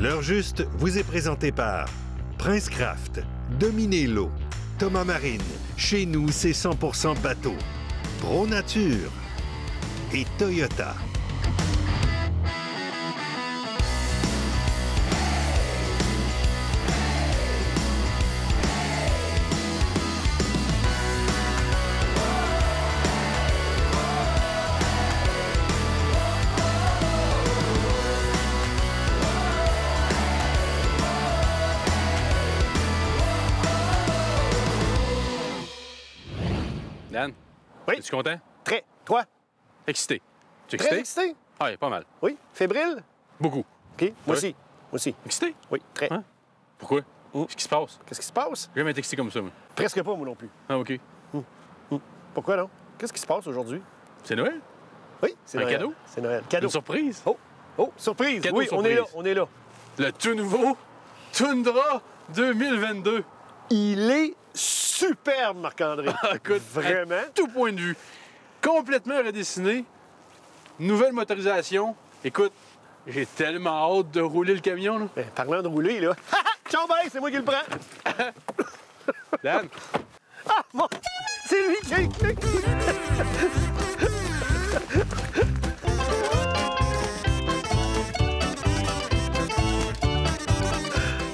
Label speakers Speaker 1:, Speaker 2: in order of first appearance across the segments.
Speaker 1: L'heure juste vous est présenté par Prince Craft, Dominez l'eau, Thomas Marine, chez nous c'est 100% bateau, Pro Nature et Toyota.
Speaker 2: Dan?
Speaker 3: Oui.
Speaker 2: Es-tu content?
Speaker 3: Très. Toi?
Speaker 2: Excité. Tu es
Speaker 3: Très
Speaker 2: excité?
Speaker 3: excité?
Speaker 2: Ah, pas mal.
Speaker 3: Oui. Fébrile?
Speaker 2: Beaucoup.
Speaker 3: OK. Moi
Speaker 2: Oui.
Speaker 3: aussi. Moi aussi.
Speaker 2: Excité?
Speaker 3: Oui. Très.
Speaker 2: Hein? Pourquoi? Qu'est-ce qui se passe?
Speaker 3: Qu'est-ce qui se passe?
Speaker 2: Je vais m'être excité comme ça, moi.
Speaker 3: Presque pas, moi non plus.
Speaker 2: Ah, OK.
Speaker 3: Pourquoi non? Qu'est-ce qui se passe aujourd'hui?
Speaker 2: C'est Noël?
Speaker 3: Oui, c'est
Speaker 2: Un
Speaker 3: Noël.
Speaker 2: cadeau?
Speaker 3: C'est Noël. Cadeau.
Speaker 2: Une surprise?
Speaker 3: Oh! Oh, surprise!
Speaker 2: Cadeau
Speaker 3: oui, on est là,
Speaker 2: surprise.
Speaker 3: on est là.
Speaker 2: Le tout nouveau Tundra 2022.
Speaker 3: Il est superbe, Marc-André.
Speaker 2: Écoute,
Speaker 3: Vraiment?
Speaker 2: à tout point de vue. Complètement redessiné. Nouvelle motorisation. Écoute, j'ai tellement hâte de rouler le camion, là.
Speaker 3: Ben, parlant de rouler, là. Ciao, ben, c'est moi qui le prends.
Speaker 2: Dan,
Speaker 3: Ah, mon... C'est lui qui a cliqué.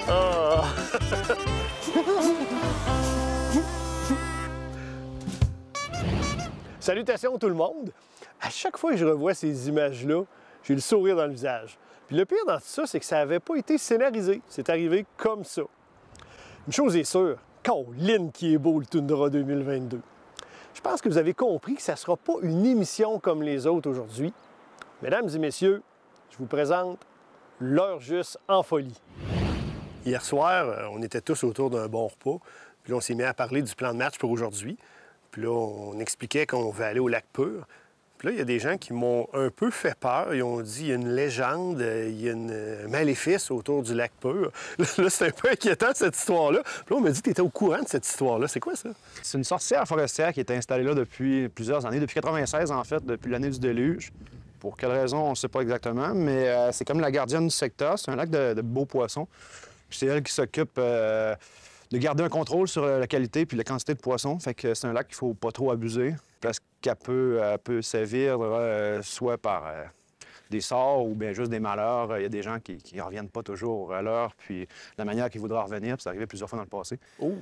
Speaker 3: Ah. Salutations tout le monde. À chaque fois que je revois ces images-là, j'ai le sourire dans le visage. Puis le pire dans tout ça, c'est que ça n'avait pas été scénarisé. C'est arrivé comme ça. Une chose est sûre, Colin qui est beau le Tundra 2022. Je pense que vous avez compris que ça ne sera pas une émission comme les autres aujourd'hui. Mesdames et messieurs, je vous présente l'heure juste en folie. Hier soir, on était tous autour d'un bon repas. Puis là, on s'est mis à parler du plan de match pour aujourd'hui. Puis là, on expliquait qu'on veut aller au lac Pur. Puis là, il y a des gens qui m'ont un peu fait peur. Ils ont dit, il y a une légende, il y a un maléfice autour du lac Pur. Là, c'est un peu inquiétant, cette histoire-là. Puis là, on m'a dit que tu étais au courant de cette histoire-là. C'est quoi ça?
Speaker 4: C'est une sorcière forestière qui est installée là depuis plusieurs années, depuis 96 en fait, depuis l'année du déluge. Pour quelle raison, on ne sait pas exactement, mais c'est comme la gardienne du secteur. C'est un lac de beaux poissons. Puis c'est elle qui s'occupe de garder un contrôle sur la qualité puis la quantité de poissons. Fait que c'est un lac qu'il ne faut pas trop abuser parce qu'elle peut sévir soit par des sorts ou bien juste des malheurs. Il y a des gens qui ne reviennent pas toujours à l'heure, puis la manière qu'ils voudraient revenir, puis c'est arrivé plusieurs fois dans le passé.
Speaker 3: Oh!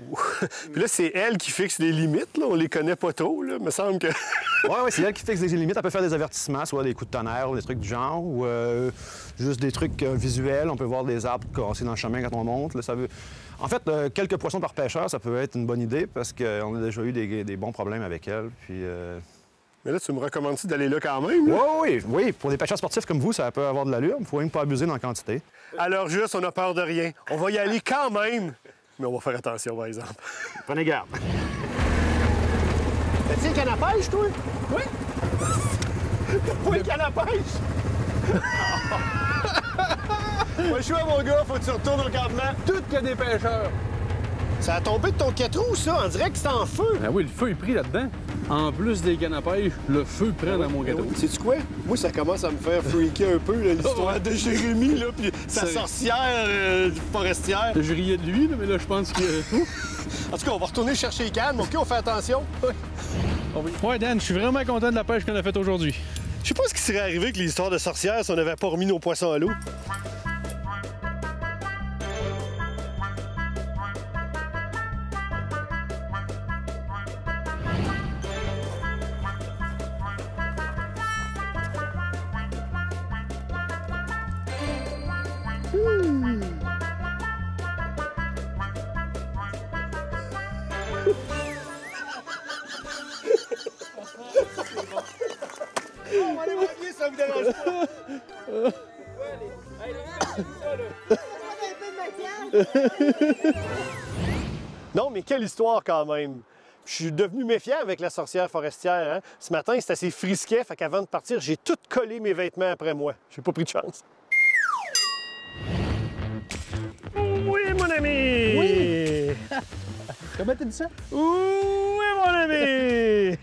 Speaker 3: Puis là, c'est elle qui fixe les limites, là. On les connaît pas trop, là. Il me semble que...
Speaker 4: Oui, c'est elle qui fixe les limites. Elle peut faire des avertissements, soit des coups de tonnerre ou des trucs du genre, ou juste des trucs visuels. On peut voir des arbres cassés dans le chemin quand on monte. Là, ça veut... En fait, quelques poissons par pêcheur, ça peut être une bonne idée parce qu'on a déjà eu des bons problèmes avec elle. Puis,
Speaker 3: Mais là, tu me recommandes-tu d'aller là quand même? Là?
Speaker 4: Oui. Pour des pêcheurs sportifs comme vous, ça peut avoir de l'allure. Il ne faut même pas abuser dans la quantité.
Speaker 3: Alors juste, on a peur de rien. On va y aller quand même. Mais on va faire attention, par exemple.
Speaker 4: Prenez garde.
Speaker 3: T'as-tu une canne à pêche, toi? Oui. T'as pas une canne à pêche? Pas le choix, mon gars. Faut que tu retournes au campement.
Speaker 2: tout que des pêcheurs.
Speaker 3: Ça a tombé de ton 4 roues, ça. On dirait que c'est en feu.
Speaker 2: Ah oui, le feu est pris là-dedans. En plus des cannes à pêche, le feu prend dans mon gâteau.
Speaker 3: Sais-tu quoi? Moi, ça commence à me faire freaker un peu, là, l'histoire de Jérémy, là, puis sa sorcière forestière.
Speaker 2: Je riais de lui, là, mais là, je pense que...
Speaker 3: En tout cas, on va retourner chercher les cannes. OK, on fait attention.
Speaker 2: Ouais, Dan, je suis vraiment content de la pêche qu'on a faite aujourd'hui.
Speaker 3: Je sais pas ce qui serait arrivé avec l'histoire de sorcière si on n'avait pas remis nos poissons à l'eau. On va aller voir pied, ça vous dérange pas. Non, mais quelle histoire quand même. Je suis devenu méfiant avec la sorcière forestière. Hein? Ce matin, c'est assez frisquet, fait qu'avant de partir, j'ai tout collé mes vêtements après moi. J'ai pas pris de chance. Oui, mon ami!
Speaker 2: Oui! Comment t'as dit ça?
Speaker 3: Oui, mon ami!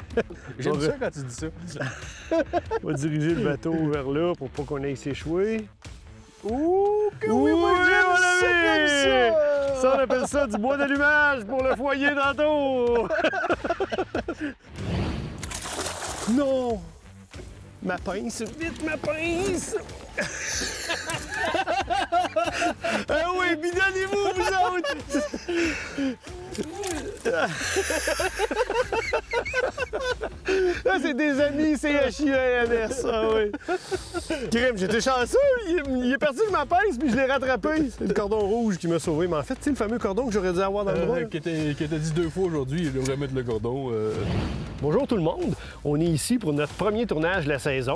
Speaker 2: J'aime ça quand tu dis ça.
Speaker 3: On va diriger le bateau vers là pour pas qu'on aille s'échouer. Ouh, que oui, moi j'aime ça comme ça! Ça, on appelle ça du bois d'allumage pour le foyer tantôt! Non! Ma pince, vite ma pince! Ah oui, bidonnez-vous, vous autres! Là, c'est des amis, c'est H-I-A-N-S, ah oui. Crème, j'étais chanceux, il est parti de ma pince, puis je l'ai rattrapé. C'est le cordon rouge qui m'a sauvé. Mais en fait, c'est le fameux cordon que j'aurais dû avoir dans le bras.
Speaker 2: Qui t'a dit 2 fois aujourd'hui, il devrait mettre le cordon.
Speaker 3: Bonjour tout le monde, on est ici pour notre premier tournage de la saison.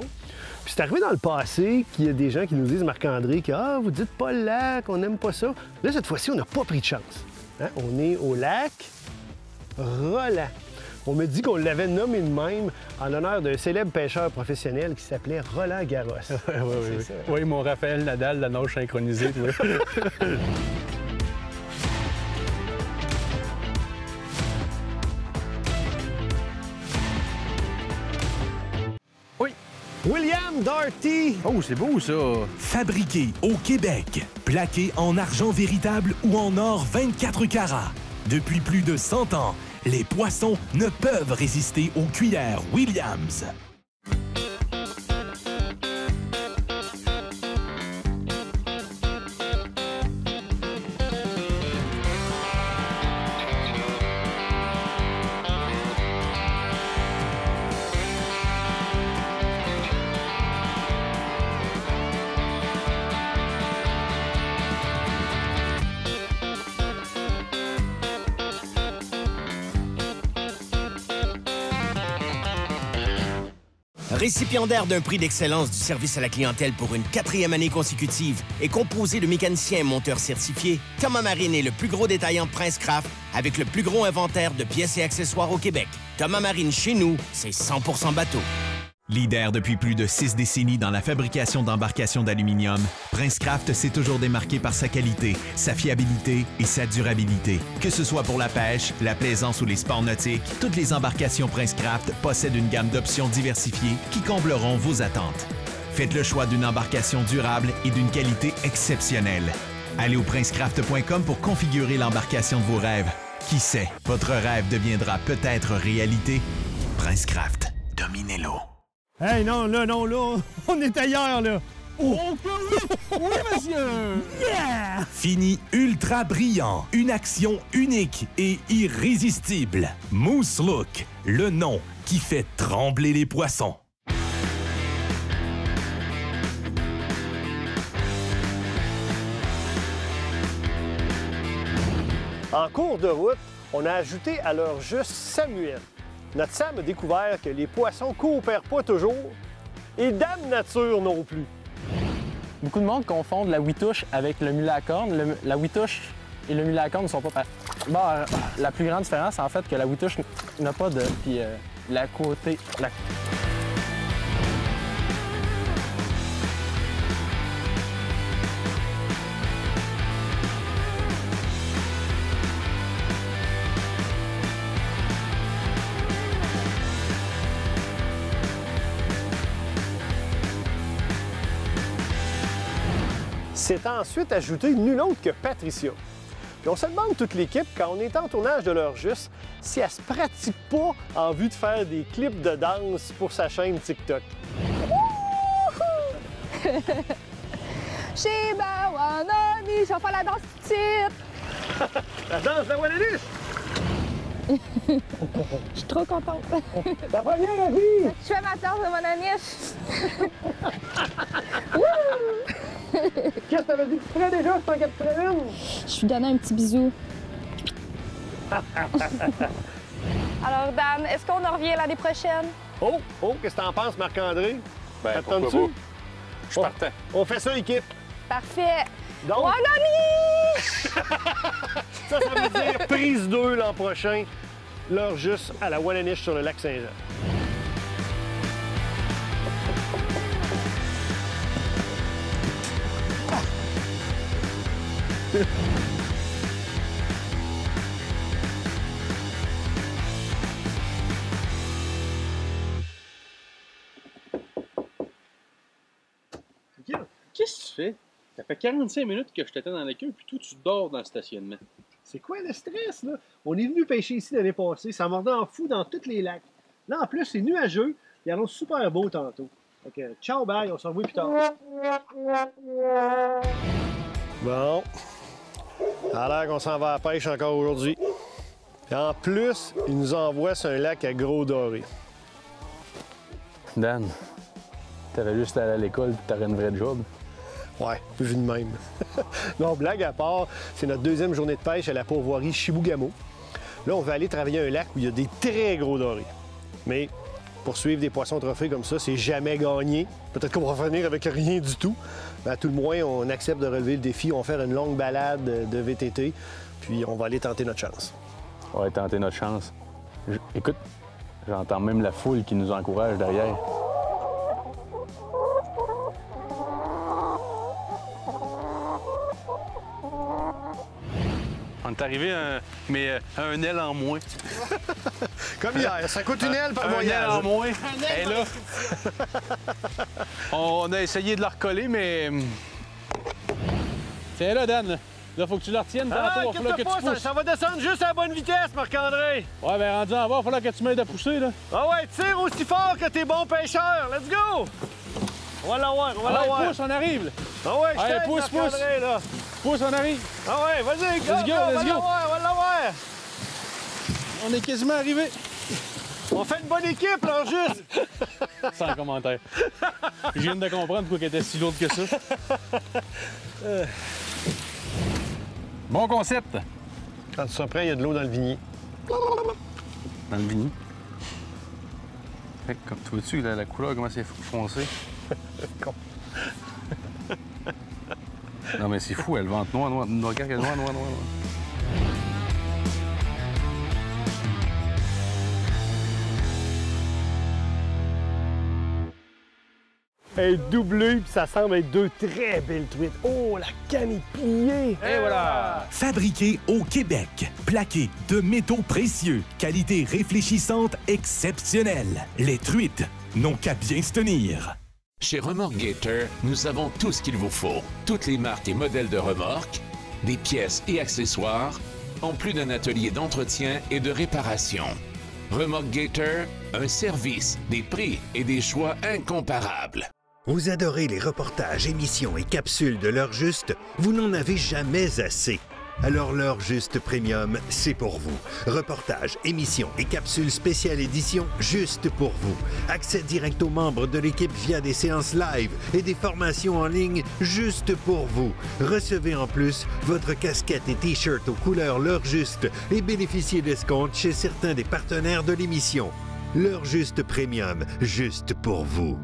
Speaker 3: Puis c'est arrivé dans le passé qu'il y a des gens qui nous disent, Marc-André, que « Ah, vous dites pas le lac, on n'aime pas ça. » Là, cette fois-ci, on n'a pas pris de chance. Hein? On est au lac Roland. On me dit qu'on l'avait nommé de même en l'honneur d'un célèbre pêcheur professionnel qui s'appelait Roland Garros.
Speaker 2: Oui, mon Raphaël Nadal, la nage synchronisée, tu vois.
Speaker 3: William Darty.
Speaker 2: Oh, c'est beau, ça!
Speaker 5: Fabriqué au Québec, plaqué en argent véritable ou en or 24 carats. Depuis plus de 100 ans, les poissons ne peuvent résister aux cuillères Williams.
Speaker 6: Récipiendaire d'un prix d'excellence du service à la clientèle pour une 4e année consécutive et composé de mécaniciens et monteurs certifiés, Thomas Marine est le plus gros détaillant Princecraft avec le plus gros inventaire de pièces et accessoires au Québec. Thomas Marine, chez nous, c'est 100% bateau.
Speaker 5: Leader depuis plus de 6 décennies dans la fabrication d'embarcations d'aluminium, Princecraft s'est toujours démarqué par sa qualité, sa fiabilité et sa durabilité. Que ce soit pour la pêche, la plaisance ou les sports nautiques, toutes les embarcations Princecraft possèdent une gamme d'options diversifiées qui combleront vos attentes. Faites le choix d'une embarcation durable et d'une qualité exceptionnelle. Allez au princecraft.com pour configurer l'embarcation de vos rêves. Qui sait, votre rêve deviendra peut-être réalité. Princecraft, dominez-l'eau.
Speaker 3: Hey, non, là, on est ailleurs, là.
Speaker 5: Oh, oui, monsieur! Yeah! Fini ultra brillant, une action unique et irrésistible. Moose Look, le nom qui fait trembler les poissons.
Speaker 3: En cours de route, on a ajouté à leur juste Samuel. Notre Sam a découvert que les poissons coopèrent pas toujours et Dame Nature non plus.
Speaker 7: Beaucoup de monde confondent la huitouche avec le mulet à cornes. La huitouche et le mulet à cornes ne sont pas pareils. Bon, la plus grande différence, en fait, que la huitouche n'a pas de... Puis la côté...
Speaker 3: C'est ensuite ajouté nul autre que Patricia. Puis on se demande toute l'équipe, quand on est en tournage de l'heure juste, si elle se pratique pas en vue de faire des clips de danse pour sa chaîne TikTok.
Speaker 8: Chez Bawanani, je vais faire la danse petite.
Speaker 3: La danse de la Wallaniche!
Speaker 8: Je suis trop contente.
Speaker 3: La première la vie!
Speaker 8: Je fais ma danse de Wallaniche.
Speaker 3: Qu'est-ce que t'avais dit que tu ferais déjà, c'est un cap de
Speaker 8: Je lui donnais un petit bisou. Alors, Dan, est-ce qu'on en revient l'année prochaine?
Speaker 3: Oh, qu'est-ce que t'en penses, Marc-André?
Speaker 2: Ben, pourquoi
Speaker 3: T'attends-tu?
Speaker 2: pas? Je suis partant.
Speaker 3: On fait ça, équipe.
Speaker 8: Parfait.
Speaker 3: Donc,
Speaker 8: Wallaniche!
Speaker 3: ça veut dire prise 2 l'an prochain, l'heure juste à la Wallaniche sur le lac Saint-Jean.
Speaker 2: Qu'est-ce que tu fais? Ça fait 45 minutes que je t'attends dans la queue, puis toi, tu dors dans le stationnement.
Speaker 3: C'est quoi le stress, là? On est venu pêcher ici l'année passée, ça mordait en fou dans tous les lacs. Là, en plus, c'est nuageux, il annonce super beau tantôt. Fait que, ciao, bye, on se revoit plus tard. Bon. Ça a l'air qu'on s'en va à la pêche encore aujourd'hui. Puis en plus, il nous envoie sur un lac à gros doré.
Speaker 2: Dan, t'avais juste allé à l'école et t'aurais une vraie job.
Speaker 3: Ouais, vu de même. Non, blague à part, c'est notre deuxième journée de pêche à la pourvoirie Chibougamau. Là, on va aller travailler un lac où il y a des très gros dorés. Mais poursuivre des poissons trophées comme ça, c'est jamais gagné. Peut-être qu'on va revenir avec rien du tout. Mais à tout le moins, on accepte de relever le défi. On va faire une longue balade de VTT, puis on va aller tenter notre chance.
Speaker 2: On va tenter notre chance. Écoute, j'entends même la foule qui nous encourage derrière. On est arrivé, mais à un aile en moins.
Speaker 3: Comme hier, ça coûte une aile par
Speaker 2: un
Speaker 3: voyage.
Speaker 2: aile en moins. Et là, on a essayé de la recoller, mais... Tiens là, Dan. Là, faut que tu la retiennes. Tantôt, il va falloir que tu pousses.
Speaker 3: Ça va descendre juste à la bonne vitesse, Marc-André.
Speaker 2: Ouais, ben rendu en bas, il va falloir que tu m'aides à pousser, là.
Speaker 3: Ah ouais, tire aussi fort que t'es bon pêcheur. Let's go! On va l'avoir, on va l'avoir.
Speaker 2: Pousse, on arrive. Là.
Speaker 3: Ah ouais, je
Speaker 2: Allez,
Speaker 3: t'aide,
Speaker 2: pousse,
Speaker 3: Marc-André, là.
Speaker 2: Pousse, on arrive.
Speaker 3: Ah ouais, vas-y, go,
Speaker 2: Let's go,
Speaker 3: on
Speaker 2: let's
Speaker 3: va
Speaker 2: go.
Speaker 3: l'avoir, on va l'avoir.
Speaker 2: On est quasiment arrivé.
Speaker 3: On fait une bonne équipe, là, juste.
Speaker 2: Sans commentaire. Je viens de comprendre pourquoi elle était si lourde que ça. Bon concept.
Speaker 3: Quand tu seras prêt, il y a de l'eau dans le vignier.
Speaker 2: Dans le vigny. Fait que, comme tu vois-tu, la couleur, comment c'est foncé? Non, mais c'est fou, elle vente noir. Regarde, elle est noir.
Speaker 3: Elle est doublée, puis ça semble être deux très belles truites. Oh, la canne est pliée!
Speaker 2: Et voilà!
Speaker 5: Fabriqué au Québec, plaqué de métaux précieux, qualité réfléchissante exceptionnelle. Les truites n'ont qu'à bien se tenir.
Speaker 9: Chez Remorque Gator, nous avons tout ce qu'il vous faut. Toutes les marques et modèles de remorques, des pièces et accessoires, en plus d'un atelier d'entretien et de réparation. Remorque Gator, un service, des prix et des choix incomparables.
Speaker 1: Vous adorez les reportages, émissions et capsules de l'heure juste? Vous n'en avez jamais assez. Alors l'heure juste premium, c'est pour vous. Reportages, émissions et capsules spéciales édition juste pour vous. Accès direct aux membres de l'équipe via des séances live et des formations en ligne juste pour vous. Recevez en plus votre casquette et t-shirt aux couleurs l'heure juste et bénéficiez d'escomptes chez certains des partenaires de l'émission. L'heure juste premium, juste pour vous.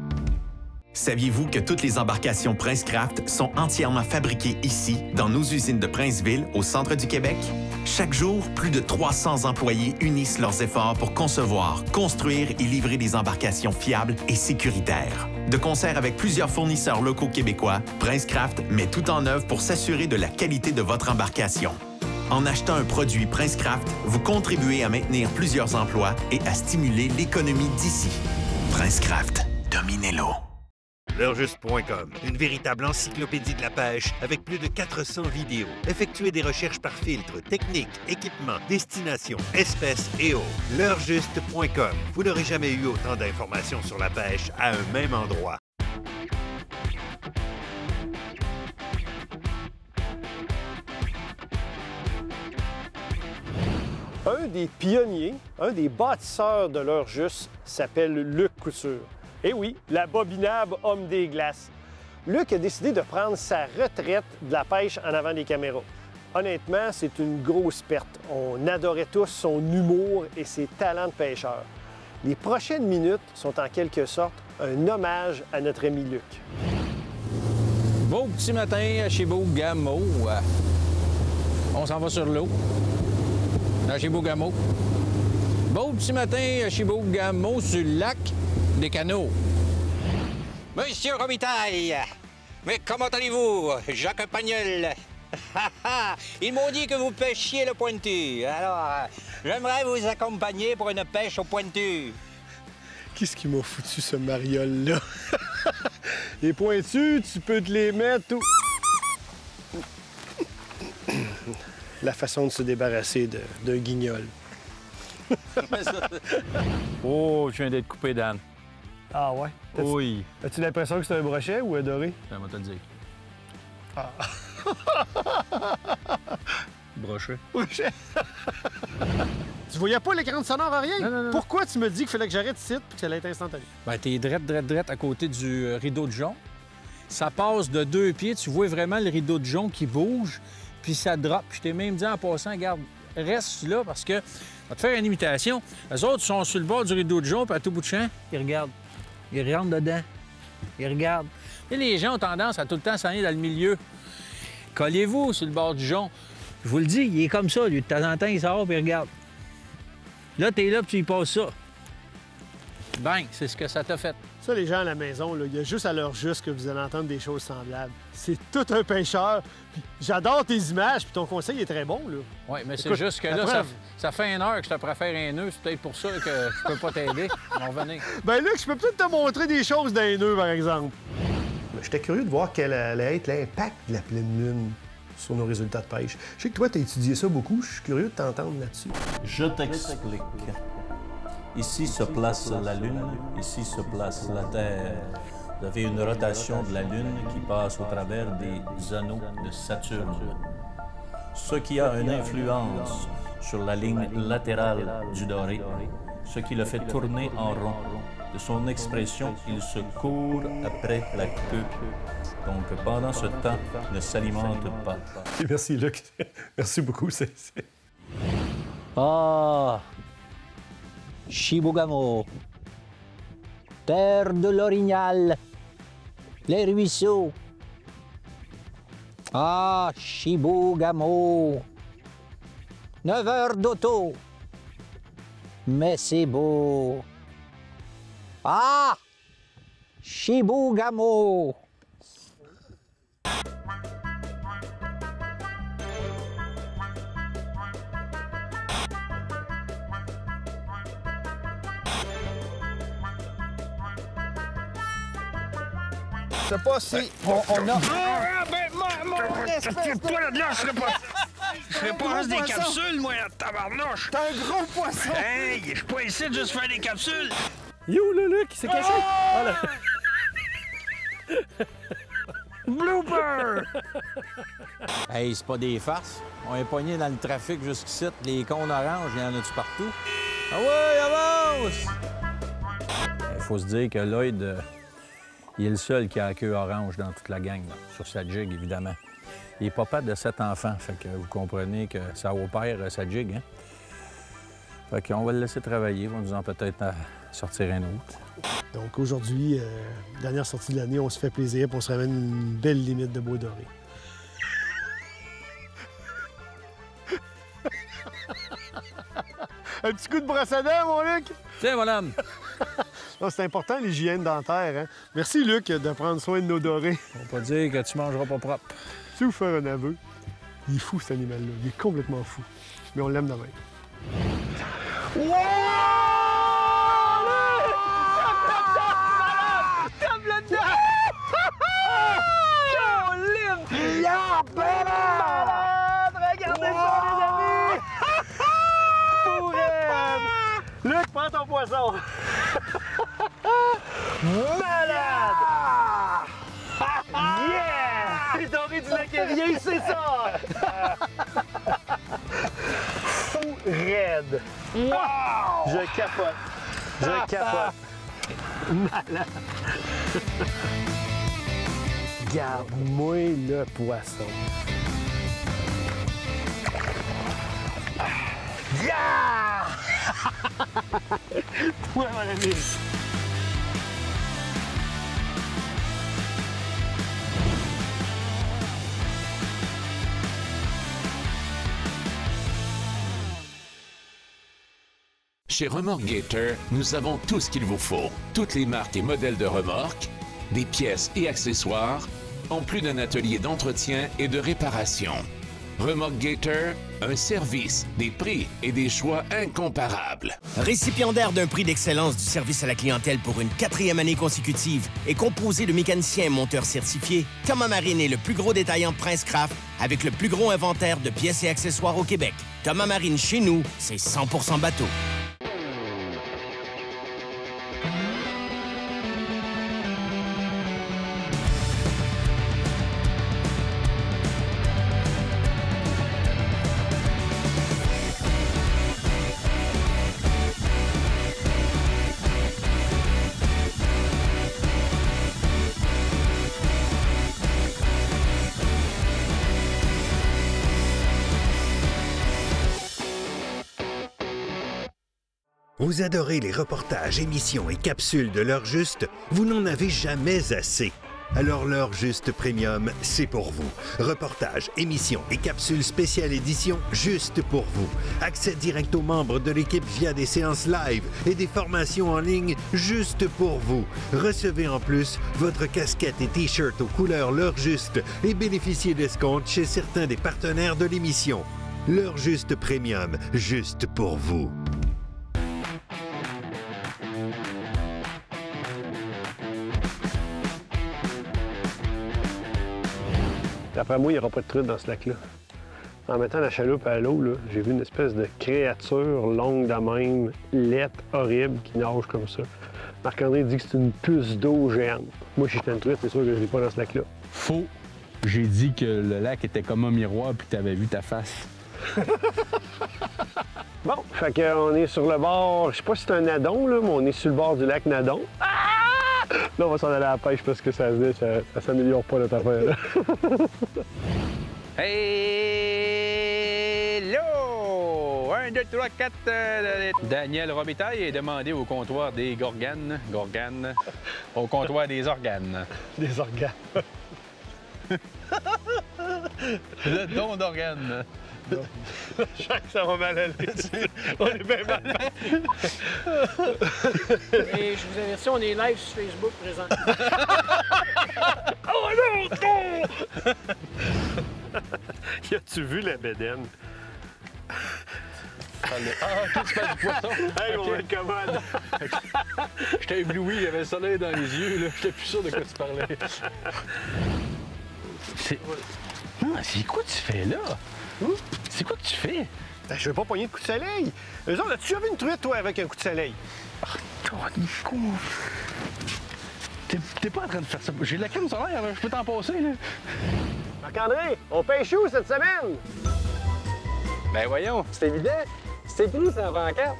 Speaker 5: Saviez-vous que toutes les embarcations Prince Craft sont entièrement fabriquées ici, dans nos usines de Princeville, au centre du Québec? Chaque jour, plus de 300 employés unissent leurs efforts pour concevoir, construire et livrer des embarcations fiables et sécuritaires. De concert avec plusieurs fournisseurs locaux québécois, Prince Craft met tout en œuvre pour s'assurer de la qualité de votre embarcation. En achetant un produit Prince Craft, vous contribuez à maintenir plusieurs emplois et à stimuler l'économie d'ici. Prince Craft, dominez-l'eau.
Speaker 1: L'heurjuste.com, une véritable encyclopédie de la pêche avec plus de 400 vidéos. Effectuez des recherches par filtre, technique, équipement, destination, espèces et autres. L'heurjuste.com, vous n'aurez jamais eu autant d'informations sur la pêche à un même endroit.
Speaker 3: Un des pionniers, un des bâtisseurs de l'heure juste s'appelle Luc Couture. Et oui, l'abominable homme des glaces. Luc a décidé de prendre sa retraite de la pêche en avant des caméras. Honnêtement, c'est une grosse perte. On adorait tous son humour et ses talents de pêcheur. Les prochaines minutes sont en quelque sorte un hommage à notre ami Luc.
Speaker 10: Beau petit matin à Chibougamau. On s'en va sur l'eau. À Chibougamau. Beau petit matin à Chibougamau sur le lac des Canaux.
Speaker 11: Monsieur Robitaille, mais comment allez-vous, Jacques Pagnol? Ils m'ont dit que vous pêchiez le pointu. Alors, j'aimerais vous accompagner pour une pêche au pointu.
Speaker 3: Qu'est-ce qui m'a foutu ce mariole-là? Les pointus, tu peux te les mettre où... la façon de se débarrasser d'un guignol.
Speaker 10: Oh, je viens d'être coupé, Dan.
Speaker 3: Ah ouais?
Speaker 10: Oui.
Speaker 3: As-tu l'impression que c'est un brochet ou un doré?
Speaker 10: Ça va te le dire.
Speaker 3: Ah.
Speaker 10: Brochet.
Speaker 3: Brochet. Tu voyais pas l'écran sonore à rien?
Speaker 10: Non.
Speaker 3: Pourquoi tu me dis qu'il fallait que j'arrête ici et que ça allait être instantané?
Speaker 10: Ben, t'es drette à côté du rideau de jonc. Ça passe de 2 pieds, tu vois vraiment le rideau de jonc qui bouge, puis ça drop. Je t'ai même dit en passant, regarde, reste là parce que, je vais te faire une imitation. Les autres sont sur le bord du rideau de jonc, puis à tout bout de champ, ils regardent. Ils rentrent dedans. Ils regardent. Et les gens ont tendance à tout le temps s'en aller dans le milieu. Collez-vous sur le bord du jonc. Je vous le dis, il est comme ça, lui. De temps en temps, il sort, puis il regarde. Là, t'es là, puis tu y passes ça. Bang, c'est ce que ça t'a fait.
Speaker 3: Ça, les gens à la maison, là, il y a juste à leur juste que vous allez entendre des choses semblables. C'est tout un pêcheur. Puis j'adore tes images, puis ton conseil est très bon, là.
Speaker 10: Oui, mais c'est
Speaker 3: Écoute,
Speaker 10: juste que
Speaker 3: la
Speaker 10: là,
Speaker 3: preuve.
Speaker 10: ça fait 1 heure que je te préfère un nœud. C'est peut-être pour ça que je peux pas t'aider. On va revenir.
Speaker 3: Ben Luc, je peux peut-être te montrer des choses d'un nœud, par exemple. J'étais curieux de voir quel allait être l'impact de la pleine lune sur nos résultats de pêche. Je sais que toi, tu as étudié ça beaucoup. Je suis curieux de t'entendre là-dessus.
Speaker 12: Je t'explique. Ici se place la Lune, ici se place la Terre. Vous avez une rotation de la Lune qui passe au travers des anneaux de Saturne. Ce qui a une influence sur la ligne latérale du doré, ce qui le fait tourner en rond. De son expression, il se court après la queue. Donc, pendant ce temps, il ne s'alimente pas.
Speaker 3: Merci, Luc. Merci beaucoup.
Speaker 13: Ah, Chibougamau, terre de l'Orignal, les ruisseaux. Ah, Chibougamau, 9 heures d'auto, mais c'est beau. Ah, Chibougamau.
Speaker 3: Je sais pas si on a...
Speaker 10: Ah, ben, mon espèce de... Toi, là, je ferais pas juste des capsules, moi, tabarnouche.
Speaker 3: T'es un gros poisson!
Speaker 10: Hey, je suis pas ici de juste faire des capsules.
Speaker 3: Yo, le Luc, il s'est caché! Voilà.
Speaker 10: Blooper!
Speaker 14: Hey, c'est pas des farces. On est pogné dans le trafic jusqu'ici. Les cônes oranges, il y en a-tu partout? Ah ouais, avance! Il faut se dire que Lloyd, il est le seul qui a la queue orange dans toute la gang, là, sur sa jig, évidemment. Il est papa de 7 enfants, fait que vous comprenez que ça opère sa jig, hein? Fait qu'on va le laisser travailler, on va nous en peut-être sortir un autre.
Speaker 3: Donc aujourd'hui, dernière sortie de l'année, on se fait plaisir et on se ramène une belle limite de beau doré. Un petit coup de brosse à dents, mon Luc!
Speaker 10: Tiens, mon homme!
Speaker 3: C'est important, l'hygiène dentaire. Hein? Merci, Luc, de prendre soin de nos dorés.
Speaker 10: On va pas dire que tu mangeras pas propre.
Speaker 3: Tu sais vous faire un aveu? Il est fou, cet animal-là. Il est complètement fou. Mais on l'aime de même. Wow! Tape là-dedans! Regardez ça, les amis! Luc, prends ton poisson! Malade! Yeah! Les dorés du lac Evier, c'est ça! Fou raide! Wow! Je capote! Je capote! Malade! Garde-moi le poisson! Yeah! Toi, mon ami!
Speaker 9: Chez Remorque Gator, nous avons tout ce qu'il vous faut. Toutes les marques et modèles de remorques, des pièces et accessoires, en plus d'un atelier d'entretien et de réparation. Remorque Gator, un service, des prix et des choix incomparables.
Speaker 6: Récipiendaire d'un prix d'excellence du service à la clientèle pour une 4e année consécutive et composé de mécaniciens et monteurs certifiés, Thomas Marine est le plus gros détaillant Princecraft avec le plus gros inventaire de pièces et accessoires au Québec. Thomas Marine, chez nous, c'est 100% bateau.
Speaker 1: Vous adorez les reportages, émissions et capsules de l'heure juste? Vous n'en avez jamais assez. Alors l'heure juste premium, c'est pour vous. Reportages, émissions et capsules spéciales édition juste pour vous. Accès direct aux membres de l'équipe via des séances live et des formations en ligne juste pour vous. Recevez en plus votre casquette et t-shirt aux couleurs l'heure juste et bénéficiez d'escomptes chez certains des partenaires de l'émission. L'heure juste premium, juste pour vous.
Speaker 3: D'après moi, il n'y aura pas de truite dans ce lac-là. En mettant la chaloupe à l'eau, j'ai vu une espèce de créature longue de même, laide, horrible, qui nage comme ça. Marc-André dit que c'est une puce d'eau géante. Moi, si j'étais une truite, c'est sûr que je ne l'ai pas dans ce lac-là.
Speaker 2: Faux. J'ai dit que le lac était comme un miroir puis que tu avais vu ta face.
Speaker 3: Bon, fait qu'on est sur le bord, je sais pas si c'est un Nadon, là, mais on est sur le bord du lac Nadon. Ah! Là, on va s'en aller à la pêche parce que ça s'améliore pas notre affaire. Là.
Speaker 2: Hello! 1, 2, 3, 4. Daniel Robitaille est demandé au comptoir des Gorganes. Au comptoir des organes.
Speaker 3: Des organes.
Speaker 2: Le don d'organes.
Speaker 3: Je sens que ça va mal aller. On est bien mal.
Speaker 15: Et je vous avertis, on est live sur Facebook présent.
Speaker 3: Oh non! As-tu vu la bédaine?
Speaker 2: Ah, OK, tu fais du poisson.
Speaker 3: Hey, on est commode.
Speaker 2: J'étais ébloui, il y avait le soleil dans les yeux, là. J'étais plus sûr de quoi tu parlais. C'est quoi tu fais là? C'est quoi que tu fais?
Speaker 3: Ben, je veux pas pogner de coup de soleil. Eux autres, as-tu jamais vu une truite, toi, avec un coup de soleil?
Speaker 2: Ah, Nico! T'es pas en train de faire ça. J'ai de la crème solaire, là. Je peux t'en passer, là.
Speaker 3: Marc-André, on pêche où cette semaine?
Speaker 2: Ben voyons, c'est évident. C'est écrit sur la pancarte.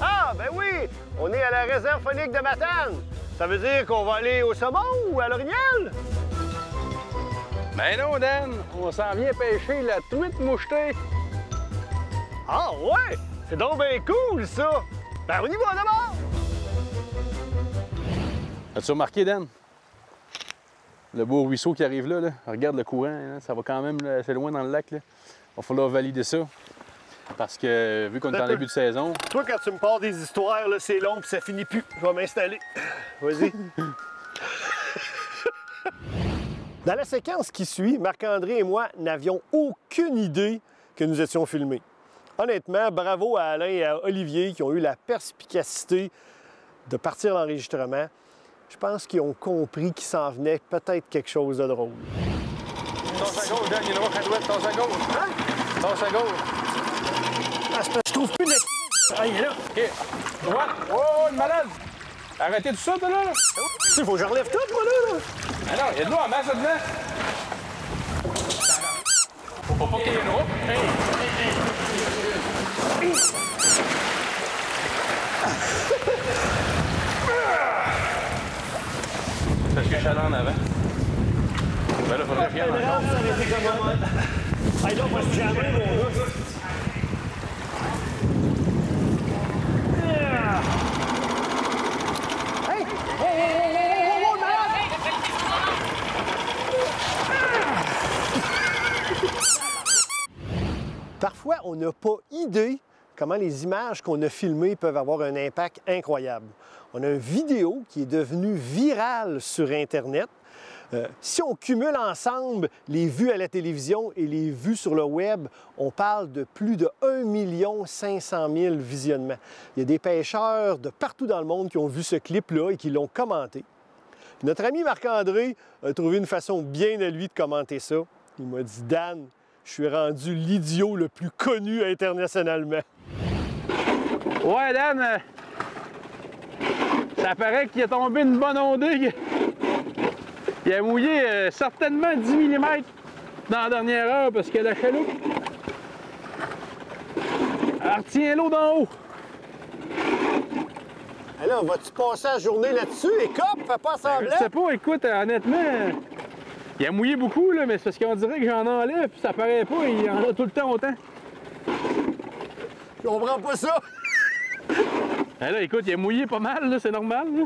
Speaker 3: Ah, ben oui! On est à la réserve faunique de Matane. Ça veut dire qu'on va aller au saumon ou à l'orignal?
Speaker 2: Ben non, Dan, on s'en vient pêcher la truite mouchetée.
Speaker 3: Ah ouais? C'est donc bien cool, ça! Ben on y va d'abord!
Speaker 2: As-tu remarqué, Dan? Le beau ruisseau qui arrive là, regarde le courant, hein? Ça va quand même assez loin dans le lac. Là. Il va falloir valider ça. Parce que, vu qu'on est en début de saison...
Speaker 3: Toi, quand tu me parles des histoires, c'est long puis ça finit plus. Je vais m'installer. Vas-y. Dans la séquence qui suit, Marc-André et moi n'avions aucune idée que nous étions filmés. Honnêtement, bravo à Alain et à Olivier qui ont eu la perspicacité de partir l'enregistrement. Je pense qu'ils ont compris qu'il s'en venait peut-être quelque chose de drôle.
Speaker 2: Tosse à gauche, Dan, il y en a à droite, tosse à gauche. Hein? Tosse à gauche.
Speaker 3: Ah, je trouve plus de... Ah, il est là.
Speaker 2: OK. Droite. Oh, une malade. Arrêtez tout ça, toi, là.
Speaker 3: Il faut que je relève tout, moi, là.
Speaker 2: Ah non, il y a de l'eau en masse là-dedans. Faut pas qu'il y ait une route. Parce que je suis allé en avant. Ben là, faudrait que je vienne encore.
Speaker 3: Ah, là, on va se jammer, mon gars. Hey! Parfois, on n'a pas idée comment les images qu'on a filmées peuvent avoir un impact incroyable. On a une vidéo qui est devenue virale sur Internet. Si on cumule ensemble les vues à la télévision et les vues sur le web, on parle de plus de 1 500 000 visionnements. Il y a des pêcheurs de partout dans le monde qui ont vu ce clip-là et qui l'ont commenté. Notre ami Marc-André a trouvé une façon bien à lui de commenter ça. Il m'a dit « Dan, je suis rendu l'idiot le plus connu internationalement. »
Speaker 2: Ouais, Dan, ça paraît qu'il est tombé une bonne ondée. Il a mouillé certainement 10 mm dans la dernière heure parce que la chaloupe, elle retient l'eau d'en haut.
Speaker 3: Alors, vas-tu passer la journée là-dessus? Et cop, fais pas semblant.
Speaker 2: Je sais pas, écoute, honnêtement, il a mouillé beaucoup, là, mais c'est parce qu'on dirait que j'en enlève, puis ça paraît pas, il en a tout le temps autant.
Speaker 3: Je comprends pas ça.
Speaker 2: Là, écoute, il a mouillé pas mal, là, c'est normal. Là.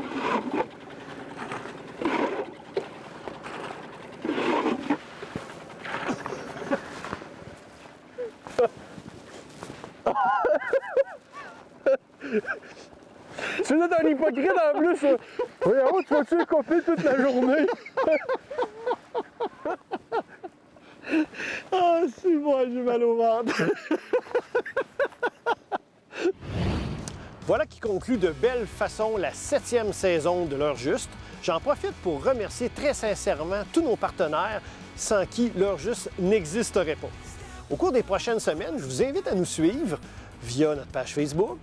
Speaker 3: Tu es un hypocrite en plus. Voyons, tu vas-tu le couper toute la journée? Ah, c'est moi, j'ai mal au ventre. Voilà qui conclut de belle façon la 7e saison de L'Heure Juste. J'en profite pour remercier très sincèrement tous nos partenaires sans qui L'Heure Juste n'existerait pas. Au cours des prochaines semaines, je vous invite à nous suivre via notre page Facebook,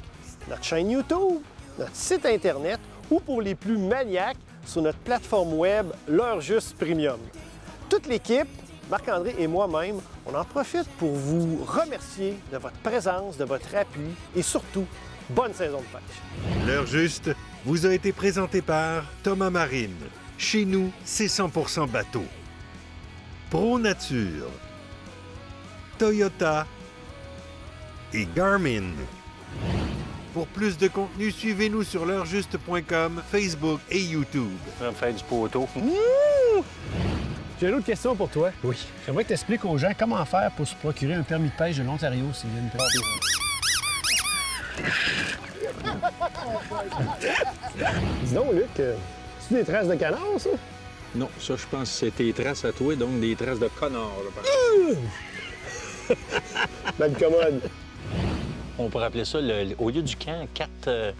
Speaker 3: notre chaîne YouTube, notre site Internet ou pour les plus maniaques, sur notre plateforme web L'Heure Juste Premium. Toute l'équipe, Marc-André et moi-même, on en profite pour vous remercier de votre présence, de votre appui et surtout, bonne saison de pêche.
Speaker 1: L'Heure Juste vous a été présenté par Thomas Marine. Chez nous, c'est 100% bateau. Pro Nature, Toyota et Garmin. Pour plus de contenu, suivez-nous sur l'heurejuste.com, Facebook et YouTube.
Speaker 2: On va me faire du poteau.
Speaker 3: J'ai une autre question pour toi.
Speaker 16: Oui.
Speaker 3: J'aimerais que tu expliques aux gens comment faire pour se procurer un permis de pêche de l'Ontario s'ils viennent pêcher. Dis donc, Luc, c'est des traces de canard, ça?
Speaker 14: Non, ça, je pense que c'est tes traces à toi, donc des traces de connard.
Speaker 3: Belle commode.
Speaker 12: On pourrait appeler ça, au lieu du camp, 4...